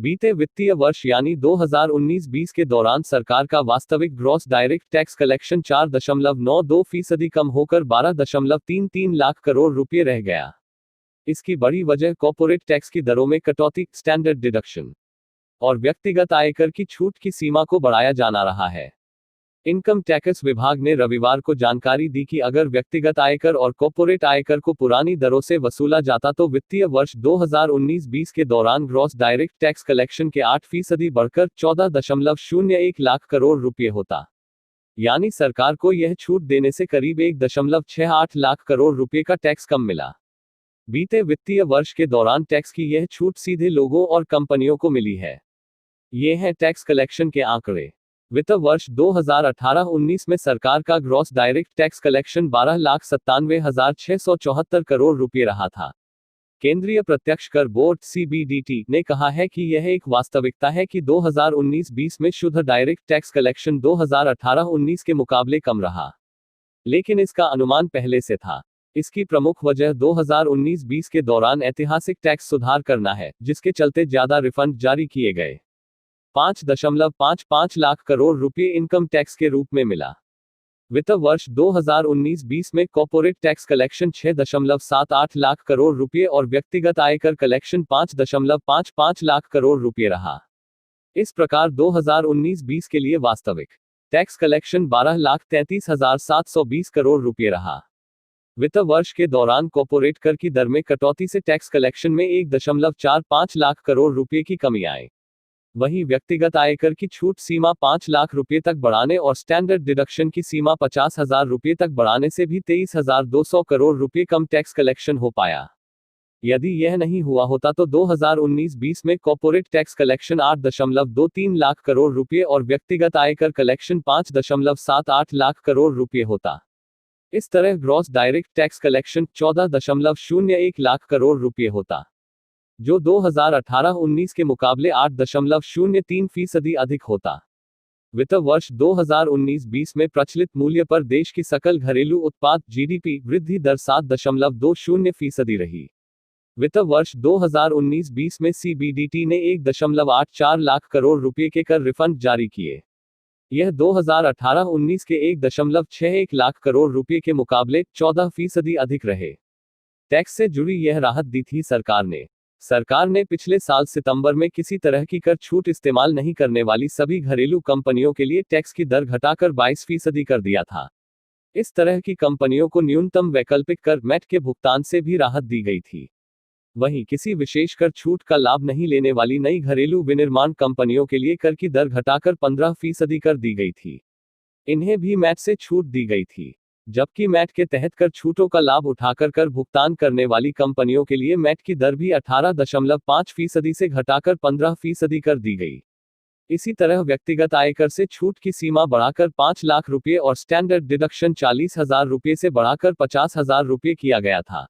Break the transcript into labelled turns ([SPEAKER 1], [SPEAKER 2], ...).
[SPEAKER 1] बीते वित्तीय वर्ष यानी 2019-20 के दौरान सरकार का वास्तविक ग्रॉस डायरेक्ट टैक्स कलेक्शन 4.92% कम होकर 12.33 लाख करोड़ रुपये रह गया। इसकी बड़ी वजह कॉर्पोरेट टैक्स की दरों में कटौती, स्टैंडर्ड डिडक्शन और व्यक्तिगत आयकर की छूट की सीमा को बढ़ाया जाना रहा है। इनकम टैक्स विभाग ने रविवार को जानकारी दी कि अगर व्यक्तिगत आयकर और कॉर्पोरेट आयकर को पुरानी दरों से वसूला जाता तो वित्तीय वर्ष 2019-20 के दौरान ग्रॉस डायरेक्ट टैक्स कलेक्शन के 8% बढ़कर 14.01 लाख करोड़ रुपये होता। यानी सरकार को यह छूट देने से करीब 1.68 लाख करोड़ रुपये का टैक्स कम मिला। बीते वित्तीय वर्ष के दौरान टैक्स की यह छूट सीधे लोगों और कंपनियों को मिली है। ये हैं टैक्स कलेक्शन के आंकड़े। वित्त वर्ष 2018-19 में सरकार का gross direct tax collection 12,97,674 crore रुपये रहा था। केंद्रीय प्रत्यक्ष कर बोर्ड (CBDT) ने कहा है कि यह एक वास्तविकता है कि 2019-20 में शुद्ध डायरेक्ट टैक्स कलेक्शन 2018-19 के मुकाबले कम रहा, लेकिन इसका अनुमान पहले से था। इसकी प्रमुख वजह 2019-20 के दौरान ऐतिहासिक टैक्स सुधार करना है, जिसके चलते ज्यादा रिफंड जारी किए गए। 5.55 लाख करोड़ रुपये इनकम टैक्स के रूप में मिला। वित्त वर्ष 2019-20 में corporate tax collection 6.78 lakh crore रुपये और व्यक्तिगत आयकर कलेक्शन 5.55 लाख करोड़ रुपये रहा। इस प्रकार 2019-20 के लिए वास्तविक टैक्स कलेक्शन 12,33,720 करोड़ रुपये रहा। वित्त वर्ष के दौरान कॉर्पोरेट कर की दर में कटौती से टैक्स कलेक्शन में 1.45 लाख करोड़ रुपये की कमी आई। वहीं व्यक्तिगत आयकर की छूट सीमा 5 लाख रुपये तक बढ़ाने और स्टैंडर्ड डिडक्शन की सीमा 50,000 रुपये तक बढ़ाने से भी 23,200 करोड़ रुपये कम टैक्स कलेक्शन हो पाया। यदि यह नहीं हुआ होता तो 2019-20 में corporate tax collection 8.23 lakh crore रुपये और व्यक्तिगत आयकर कलेक्शन 5.78 लाख करोड़ रुपये होता। इस तरह gross direct tax collection 14.01 lakh crore रुपये होता, जो 2018-19 के मुकाबले 8.03% अधिक होता। वित्त वर्ष 2019-20 में प्रचलित मूल्य पर देश की सकल घरेलू उत्पाद (GDP) वृद्धि दर 7.20% रही। वित्त वर्ष 2019-20 में CBDT ने 1.84 लाख करोड़ रुपये के कर रिफंड जारी किए। यह 2018-19 के 1.61 लाख करोड़ रुपये के मुकाबले 14% अधिक रहे। टैक्स से जुड़ी यह राहत दी थी सरकार ने पिछले साल सितंबर में किसी तरह की कर छूट इस्तेमाल नहीं करने वाली सभी घरेलू कंपनियों के लिए टैक्स की दर घटाकर 22% कर दिया था। इस तरह की कंपनियों को न्यूनतम वैकल्पिक कर (MAT) के भुगतान से भी राहत दी गई थी। वहीं किसी विशेष कर छूट का लाभ नहीं लेने वाली नई घरेलू विनिर्माण कंपनियों के लिए कर की दर घटाकर 15% कर दी गई थी। इन्हें भी MAT से छूट दी गई थी, जबकि MAT के तहत कर छूटों का लाभ उठाकर कर भुगतान करने वाली कंपनियों के लिए MAT की दर भी 18.5% से घटाकर 15% कर दी गई। इसी तरह व्यक्तिगत आयकर से छूट की सीमा बढ़ाकर 5 लाख रुपये और स्टैंडर्ड डिडक्शन 40,000 रुपये से बढ़ाकर 50,000 रुपये किया गया था।